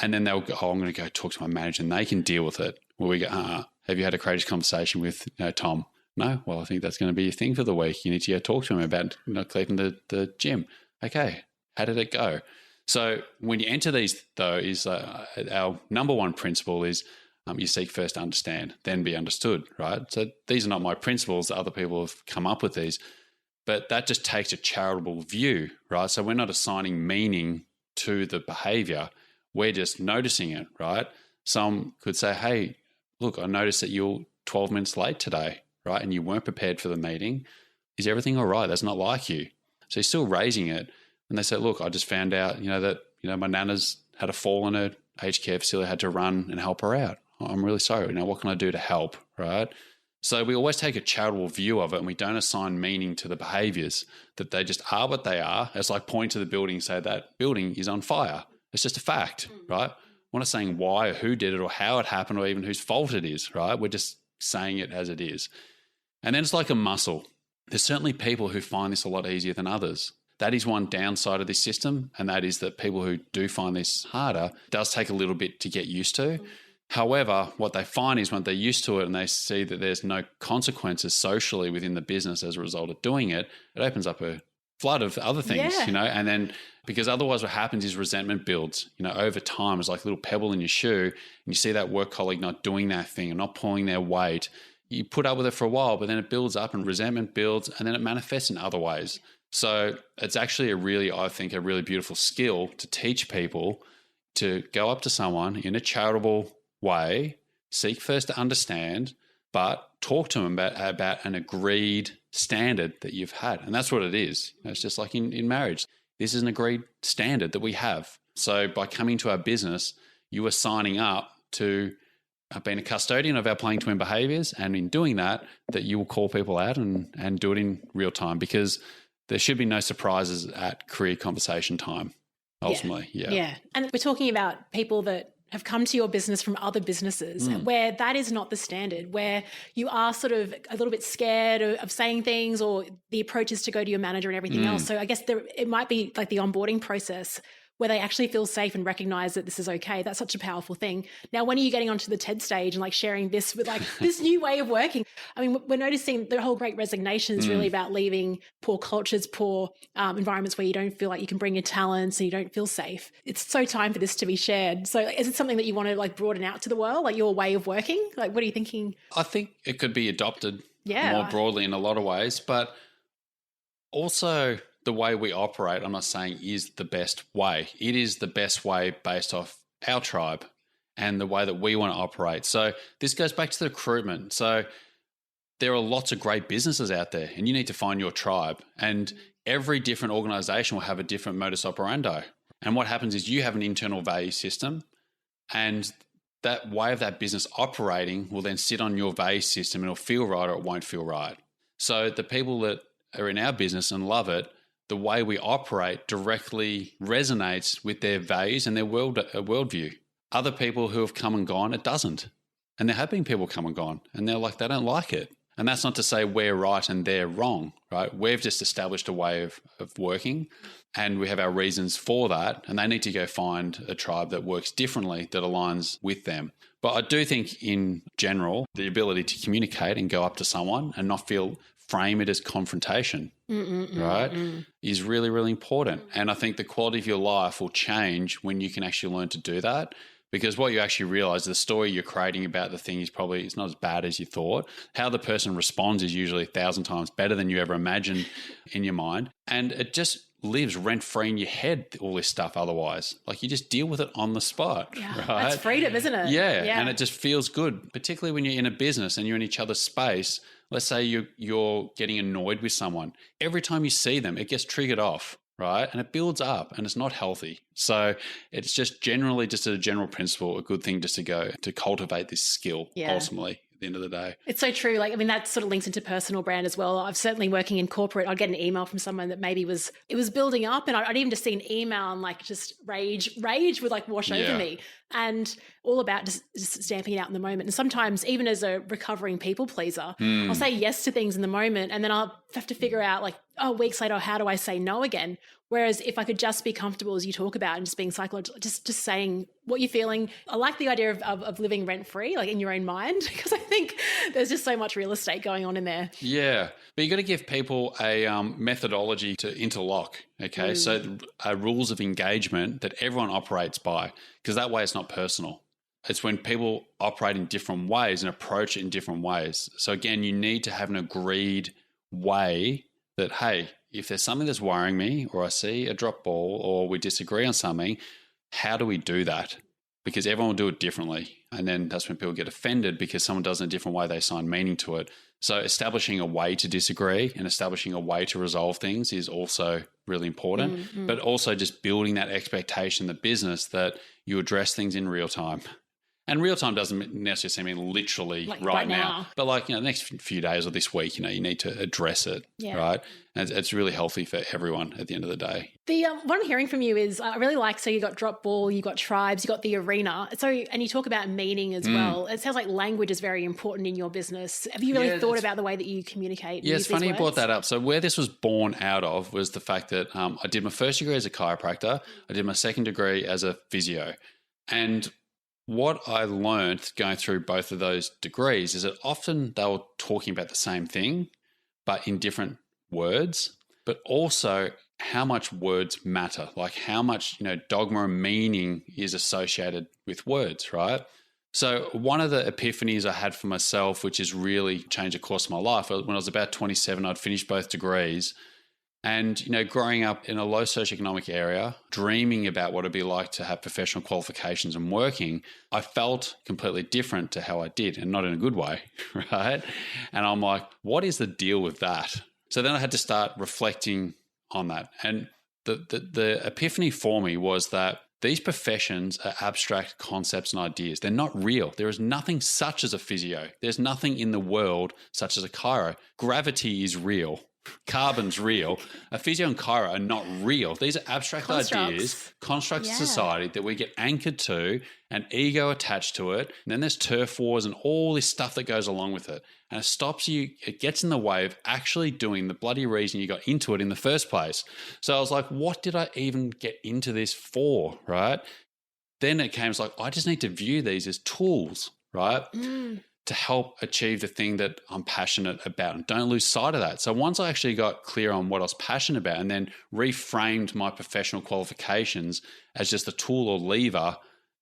and then they'll go, oh, I'm going to go talk to my manager and they can deal with it. Where we go, have you had a courageous conversation with Tom? No? Well, I think that's going to be your thing for the week. You need to go talk to him about cleaning the gym. Okay, how did it go? So when you enter these, though, is our number one principle is you seek first to understand, then be understood, right? So these are not my principles. Other people have come up with these. But that just takes a charitable view, right? So we're not assigning meaning to the behavior. We're just noticing it, right? Some could say, hey, look, I noticed that you're 12 minutes late today, right? And you weren't prepared for the meeting. Is everything all right? That's not like you. So you're still raising it. And they say, look, I just found out, that my nana's had a fall in her aged care facility, had to run and help her out. I'm really sorry. What can I do to help, right? So we always take a charitable view of it and we don't assign meaning to the behaviors, that they just are what they are. It's like point to the building and say that building is on fire. It's just a fact, right? We're not saying why or who did it or how it happened or even whose fault it is, right? We're just saying it as it is. And then it's like a muscle. There's certainly people who find this a lot easier than others. That is one downside of this system, and that is that people who do find this harder, it does take a little bit to get used to. However, what they find is when they're used to it and they see that there's no consequences socially within the business as a result of doing it, it opens up a flood of other things, and then because otherwise what happens is resentment builds, over time. It's like a little pebble in your shoe and you see that work colleague not doing that thing and not pulling their weight. You put up with it for a while, but then it builds up and resentment builds and then it manifests in other ways. So it's actually a really beautiful skill to teach people to go up to someone in a charitable way, seek first to understand, but talk to them about an agreed standard that you've had. And that's what it is. It's just like in marriage. This is an agreed standard that we have. So by coming to our business, you are signing up to being a custodian of our playing to win behaviors. And in doing that you will call people out and do it in real time, because there should be no surprises at career conversation time, ultimately. Yeah. And we're talking about people that have come to your business from other businesses where that is not the standard, where you are sort of a little bit scared of saying things, or the approach is to go to your manager and everything else. So I guess it might be like the onboarding process where they actually feel safe and recognize that this is okay. That's such a powerful thing. Now, when are you getting onto the TED stage and like sharing this with like this new way of working? I mean, we're noticing the whole Great Resignation is really about leaving poor cultures, poor environments where you don't feel like you can bring your talents and you don't feel safe. It's so time for this to be shared. So is it something that you want to like broaden out to the world, like your way of working? Like, what are you thinking? I think it could be adopted more broadly in a lot of ways, but also the way we operate, I'm not saying is the best way. It is the best way based off our tribe and the way that we want to operate. So this goes back to the recruitment. So there are lots of great businesses out there and you need to find your tribe. And every different organization will have a different modus operandi. And what happens is you have an internal value system, and that way of that business operating will then sit on your value system and it'll feel right or it won't feel right. So the people that are in our business and love it, the way we operate directly resonates with their values and their worldview. other people who have come and gone, it doesn't. And there have been people come and gone and they're like, they don't like it. And that's not to say we're right and they're wrong, right? We've just established a way of working and we have our reasons for that. And they need to go find a tribe that works differently, that aligns with them. But I do think in general, the ability to communicate and go up to someone and not frame it as confrontation, right, is really, really important. And I think the quality of your life will change when you can actually learn to do that. Because what you actually realize, the story you're creating about the thing is probably, it's not as bad as you thought. How the person responds is usually 1,000 times better than you ever imagined in your mind. And it just lives rent-free in your head, all this stuff otherwise. Like you just deal with it on the spot, right? That's freedom, isn't it? Yeah, and it just feels good, particularly when you're in a business and you're in each other's space. Let's say you're getting annoyed with someone. Every time you see them, it gets triggered off. Right. And it builds up and it's not healthy. So it's just generally, just as a general principle, a good thing just to cultivate this skill ultimately at the end of the day. It's so true. Like, I mean, that sort of links into personal brand as well. I've certainly working in corporate, I'd get an email from someone that maybe it was building up and I'd even just see an email and like just rage would like wash over me, and all about just stamping it out in the moment. And sometimes even as a recovering people pleaser, I'll say yes to things in the moment and then I'll have to figure out like, weeks later, how do I say no again? Whereas if I could just be comfortable, as you talk about, and just being psychological, just saying what you're feeling. I like the idea of living rent-free, like in your own mind, because I think there's just so much real estate going on in there. Yeah. But you got to give people a methodology to interlock, okay? So rules of engagement that everyone operates by, because that way it's not personal. It's when people operate in different ways and approach it in different ways. So again, you need to have an agreed way that, hey, if there's something that's worrying me or I see a drop ball or we disagree on something, how do we do that? Because everyone will do it differently. And then that's when people get offended because someone does it in a different way, they assign meaning to it. So establishing a way to disagree and establishing a way to resolve things is also really important. But also just building that expectation in the business that you address things in real time. And real time doesn't necessarily mean literally like right now. But like, the next few days or this week, you need to address it, right? And it's really healthy for everyone at the end of the day. The what I'm hearing from you is I really like, so you got drop ball, you got tribes, you got the arena. So, and you talk about meaning as well. It sounds like language is very important in your business. Have you really thought about the way that you communicate? Yeah, it's funny you brought that up. So where this was born out of was the fact that I did my first degree as a chiropractor. I did my second degree as a physio. And what I learned going through both of those degrees is that often they were talking about the same thing, but in different words, but also how much words matter, like how much, dogma and meaning is associated with words, right? So one of the epiphanies I had for myself, which has really changed the course of my life, when I was about 27, I'd finished both degrees. And, growing up in a low socioeconomic area, dreaming about what it'd be like to have professional qualifications and working, I felt completely different to how I did, and not in a good way, right? And I'm like, what is the deal with that? So then I had to start reflecting on that. And the epiphany for me was that these professions are abstract concepts and ideas. They're not real. There is nothing such as a physio. There's nothing in the world such as a chiro. Gravity is real. Carbon's real. A physio and chiro are not real. These are abstract ideas, constructs of society that we get anchored to, an ego attached to it. And then there's turf wars and all this stuff that goes along with it. And it stops you, it gets in the way of actually doing the bloody reason you got into it in the first place. So I was like, what did I even get into this for, right? Then it came, it's like, I just need to view these as tools, right? To help achieve the thing that I'm passionate about, and don't lose sight of that. So once I actually got clear on what I was passionate about and then reframed my professional qualifications as just a tool or lever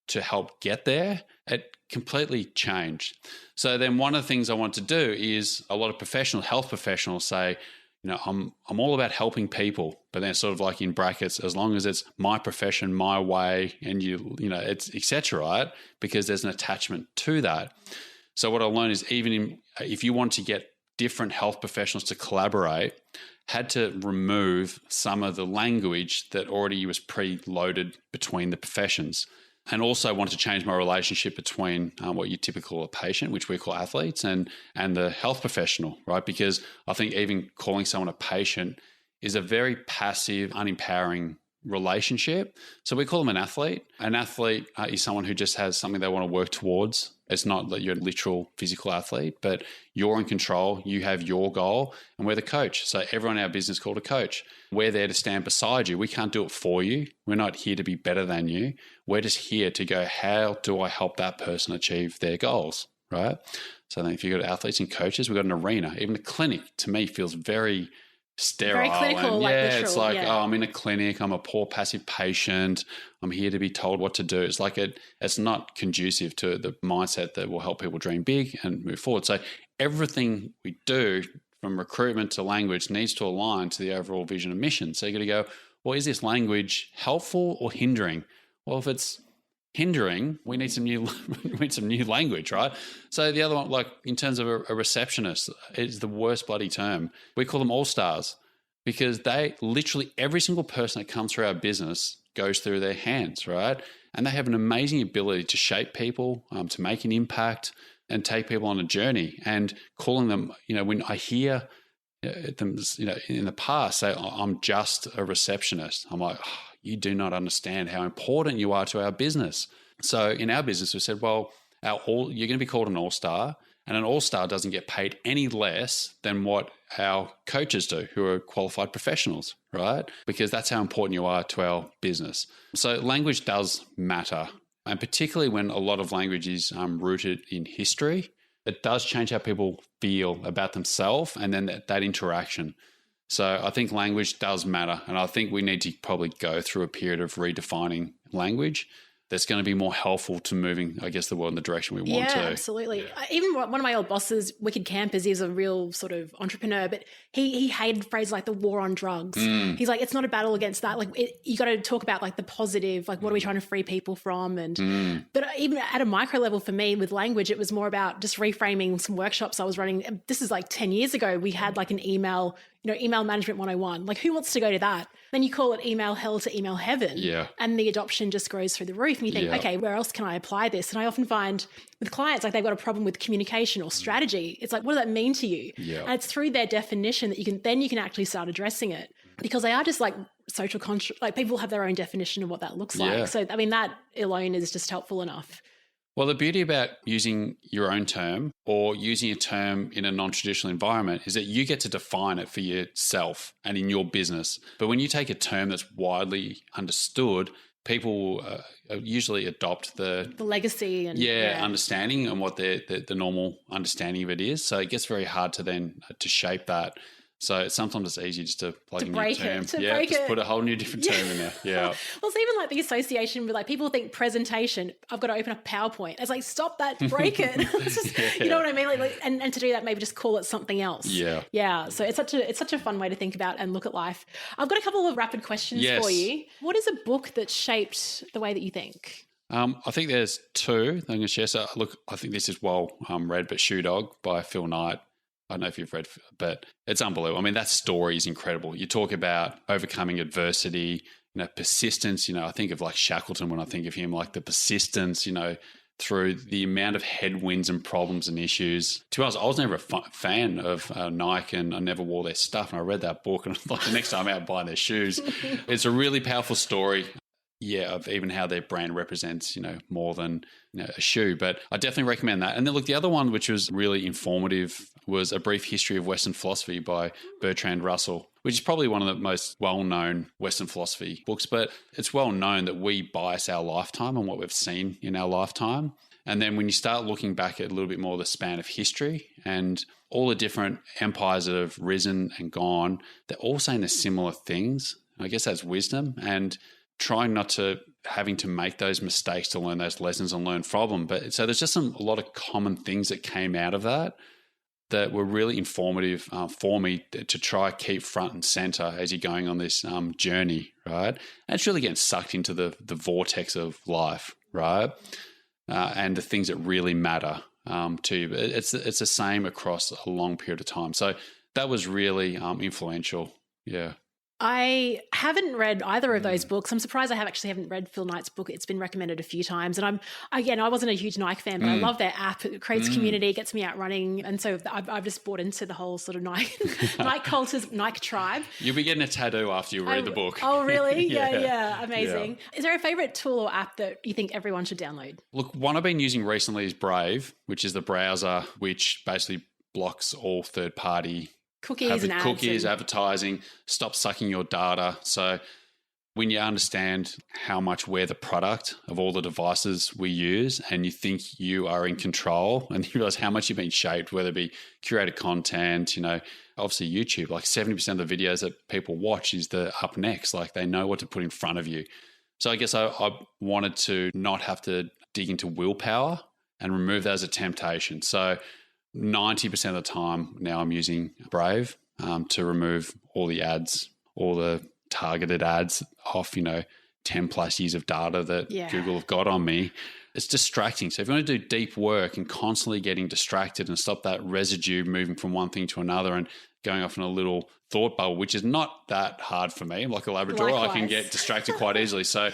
to help get there, it completely changed. So then one of the things I want to do is, a lot of health professionals say, I'm all about helping people, but then sort of like in brackets, as long as it's my profession, my way, and it's et cetera, right? Because there's an attachment to that. So what I learned is, even if you want to get different health professionals to collaborate, had to remove some of the language that already was preloaded between the professions. And also want to change my relationship between what you typically call a patient, which we call athletes, and the health professional, right? Because I think even calling someone a patient is a very passive, unempowering relationship. So we call them an athlete. An athlete is someone who just has something they want to work towards. It's not that you're a literal physical athlete, but you're in control. You have your goal, and we're the coach. So everyone in our business is called a coach. We're there to stand beside you. We can't do it for you. We're not here to be better than you. We're just here to go, how do I help that person achieve their goals, right? So then if you've got athletes and coaches, we've got an arena. Even a clinic, to me, feels very sterile. Very clinical, and literal, it's like, oh, I'm in a clinic. I'm a poor passive patient. I'm here to be told what to do. It's like it's not conducive to the mindset that will help people dream big and move forward. So everything we do, from recruitment to language, needs to align to the overall vision and mission. So you got to go, well, is this language helpful or hindering? Well, if it's hindering, we need some new language, right? So the other one, like in terms of a receptionist, is the worst bloody term. We call them all-stars because they literally, every single person that comes through our business goes through their hands, right? And they have an amazing ability to shape people, to make an impact and take people on a journey. And calling them, when I hear them, in the past say, I'm just a receptionist, I'm like, oh, you do not understand how important you are to our business. So in our business, we said, well, you're going to be called an all-star, and an all-star doesn't get paid any less than what our coaches do, who are qualified professionals, right? Because that's how important you are to our business. So language does matter. And particularly when a lot of language is rooted in history, it does change how people feel about themselves and then that interaction. So I think language does matter. And I think we need to probably go through a period of redefining language that's going to be more helpful to moving, I guess, the world in the direction we want to. Yeah, absolutely. Even one of my old bosses, Wicked Campers, he's a real sort of entrepreneur, but he hated phrases like the war on drugs. He's like, it's not a battle against that. Like you got to talk about like the positive, like what are we trying to free people from? And but even at a micro level for me with language, it was more about just reframing some workshops I was running. This is like 10 years ago. We had like an email management 101. Like who wants to go to that? Then you call it email hell to email heaven. Yeah. And the adoption just grows through the roof. And you think, okay, where else can I apply this? And I often find with clients, like they've got a problem with communication or strategy. It's like, what does that mean to you? Yeah. And it's through their definition that you can actually start addressing it, because they are just like social construct, like people have their own definition of what that looks like. So, I mean, that alone is just helpful enough. Well, the beauty about using your own term or using a term in a non-traditional environment is that you get to define it for yourself and in your business. But when you take a term that's widely understood, people usually adopt the legacy and understanding and what the normal understanding of it is. So it gets very hard to then to shape that. So sometimes it's easy just to plug a new term. Just put a whole new different term in there. Yeah. Well, it's even like the association with like people think presentation, I've got to open up PowerPoint. It's like, stop that, break it. You know what I mean? Like and to do that, maybe just call it something else. Yeah. Yeah. So it's such a fun way to think about and look at life. I've got a couple of rapid questions for you. What is a book that shaped the way that you think? I think there's two that I'm going to share. So look, I think this is well read, but Shoe Dog by Phil Knight. I don't know if you've read, but it's unbelievable. I mean, that story is incredible. You talk about overcoming adversity, persistence. I think of like Shackleton when I think of him, like the persistence, through the amount of headwinds and problems and issues. To be honest, I was never a fan of Nike, and I never wore their stuff. And I read that book, and like the next time I'm out buying their shoes, it's a really powerful story. Yeah, of even how their brand represents, more than a shoe. But I definitely recommend that. And then look, the other one, which was really informative, was A Brief History of Western Philosophy by Bertrand Russell, which is probably one of the most well-known Western philosophy books. But it's well known that we bias our lifetime and what we've seen in our lifetime. And then when you start looking back at a little bit more the span of history and all the different empires that have risen and gone, they're all saying the similar things. I guess that's wisdom, and trying not to having to make those mistakes to learn those lessons and learn from them. But so there's just a lot of common things that came out of that were really informative for me to try keep front and center as you're going on this journey, right? And it's really getting sucked into the vortex of life, right? And the things that really matter to you. But it's the same across a long period of time. So that was really influential. Yeah. I haven't read either of those books. I'm surprised I haven't read Phil Knight's book. It's been recommended a few times. And I wasn't a huge Nike fan, but I love their app. It creates community, gets me out running. And so I've just bought into the whole sort of Nike cult's Nike tribe. You'll be getting a tattoo after you read the book. Oh, really? Yeah. Amazing. Yeah. Is there a favorite tool or app that you think everyone should download? Look, one I've been using recently is Brave, which is the browser which basically blocks all third-party cookies and ads. Cookies, advertising, stop sucking your data. So when you understand how much we're the product of all the devices we use and you think you are in control and you realize how much you've been shaped, whether it be curated content, obviously YouTube, like 70% of the videos that people watch is the up next, like they know what to put in front of you. So I guess I wanted to not have to dig into willpower and remove that as a temptation. So 90% of the time now I'm using Brave to remove all the ads, all the targeted ads off, 10 plus years of data that Google have got on me. It's distracting. So if you want to do deep work and constantly getting distracted and stop that residue moving from one thing to another and going off in a little thought bubble, which is not that hard for me. I'm like a Labrador. Likewise. I can get distracted quite easily. So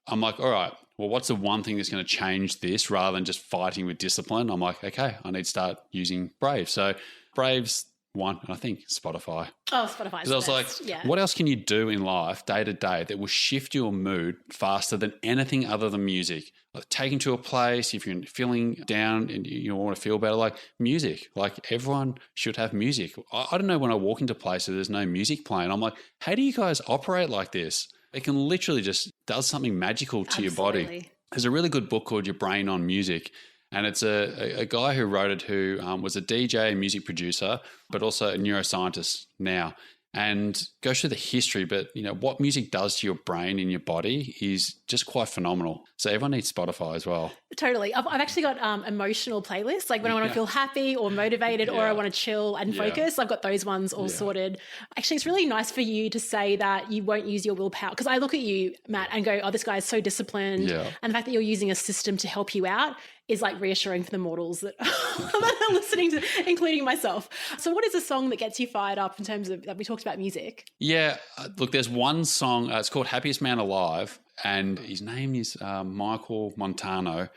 I'm like, all right, well, what's the one thing that's going to change this rather than just fighting with discipline? I'm like, okay, I need to start using Brave. So Brave's one, and I think Spotify. Oh, Spotify's because I was like, what else can you do in life day to day that will shift your mood faster than anything other than music? Like taking to a place, if you're feeling down and you want to feel better, like music. Like everyone should have music. I don't know, when I walk into places, there's no music playing. I'm like, how do you guys operate like this? It can literally just does something magical to your body. There's a really good book called Your Brain on Music. And it's a guy who wrote it who was a DJ and music producer, but also a neuroscientist now, and goes through the history. But, what music does to your brain and your body is just quite phenomenal. So everyone needs Spotify as well. Totally. I've actually got emotional playlists. Like when I want to feel happy or motivated or I want to chill and focus, I've got those ones all sorted. Actually, it's really nice for you to say that you won't use your willpower, because I look at you, Matt, and go, oh, this guy is so disciplined. Yeah. And the fact that you're using a system to help you out is like reassuring for the mortals that are listening to, including myself. So what is a song that gets you fired up in terms of, we talked about music? Yeah, look, there's one song, it's called Happiest Man Alive, and his name is Michael Montano.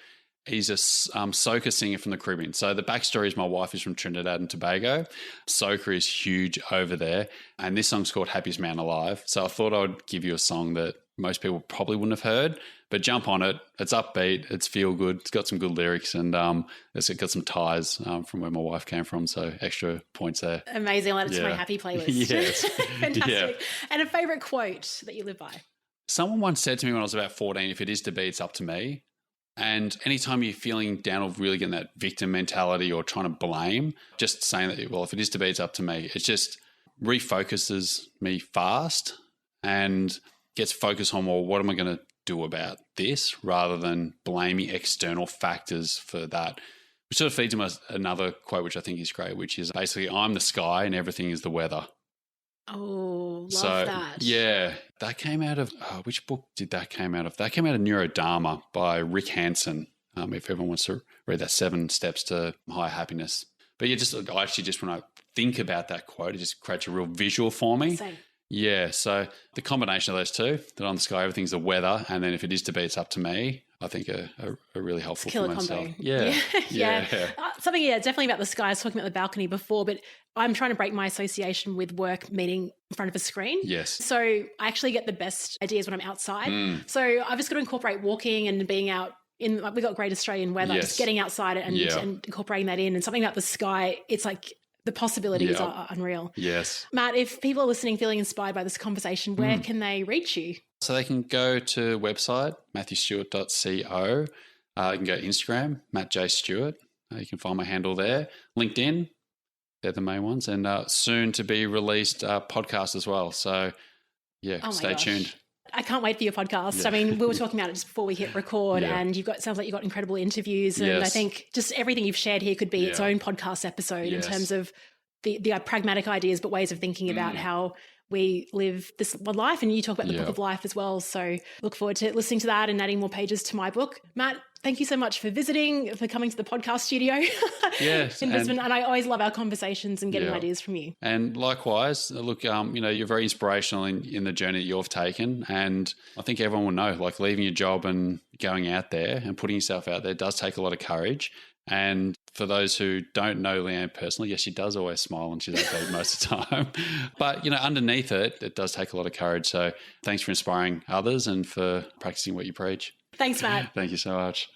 He's a soca singer from the Caribbean. So the backstory is my wife is from Trinidad and Tobago. Soca is huge over there. And this song's called Happiest Man Alive. So I thought I would give you a song that most people probably wouldn't have heard, but jump on it. It's upbeat. It's feel good. It's got some good lyrics, and it's got some ties from where my wife came from. So extra points there. Amazing. I'll add it to my happy playlist. Yes. Fantastic. Yeah. And a favorite quote that you live by? Someone once said to me when I was about 14, if it is to be, it's up to me. And anytime you're feeling down or really getting that victim mentality or trying to blame, just saying that, well, if it is to be, it's up to me. It just refocuses me fast and gets focused on, well, what am I going to do about this, rather than blaming external factors for that. Which sort of feeds into another quote, which I think is great, which is basically, I'm the sky and everything is the weather. Oh, love that. Yeah, that came out of, which book did that came out of? That came out of Neurodharma by Rick Hansen. If everyone wants to read that, 7 Steps to Higher Happiness. But yeah, I actually just, when I think about that quote, it just creates a real visual for me. Same. Yeah, so the combination of those two, that on the sky, everything's the weather, and then if it is to be, it's up to me, I think are really helpful for myself. Combo. Yeah. Something, definitely about the sky. I was talking about the balcony before, but I'm trying to break my association with work meeting in front of a screen. Yes. So I actually get the best ideas when I'm outside. So I've just got to incorporate walking and being out. We've got great Australian weather, just getting outside and incorporating that in. And something about the sky, it's like the possibilities are unreal. Yes. Matt, if people are listening, feeling inspired by this conversation, where can they reach you? So they can go to website, matthewstewart.co. You can go to Instagram, Matt J. Stewart. You can find my handle there. LinkedIn, they're the main ones. And soon to be released podcast as well. So, stay tuned. I can't wait for your podcast. Yeah. I mean, we were talking about it just before we hit record, and sounds like you've got incredible interviews. And I think just everything you've shared here could be its own podcast episode in terms of the pragmatic ideas, but ways of thinking about how we live this one life. And you talk about the book of life as well. So look forward to listening to that and adding more pages to my book. Matt, Thank you so much for visiting, for coming to the podcast studio Yes, in Brisbane. And I always love our conversations and getting ideas from you. And likewise, look, you're very inspirational in the journey that you've taken. And I think everyone will know, like leaving your job and going out there and putting yourself out there does take a lot of courage. And for those who don't know Leanne personally, yes, she does always smile when she's upbeat most of the time. But, underneath it does take a lot of courage. So thanks for inspiring others and for practicing what you preach. Thanks, Matt. Thank you so much.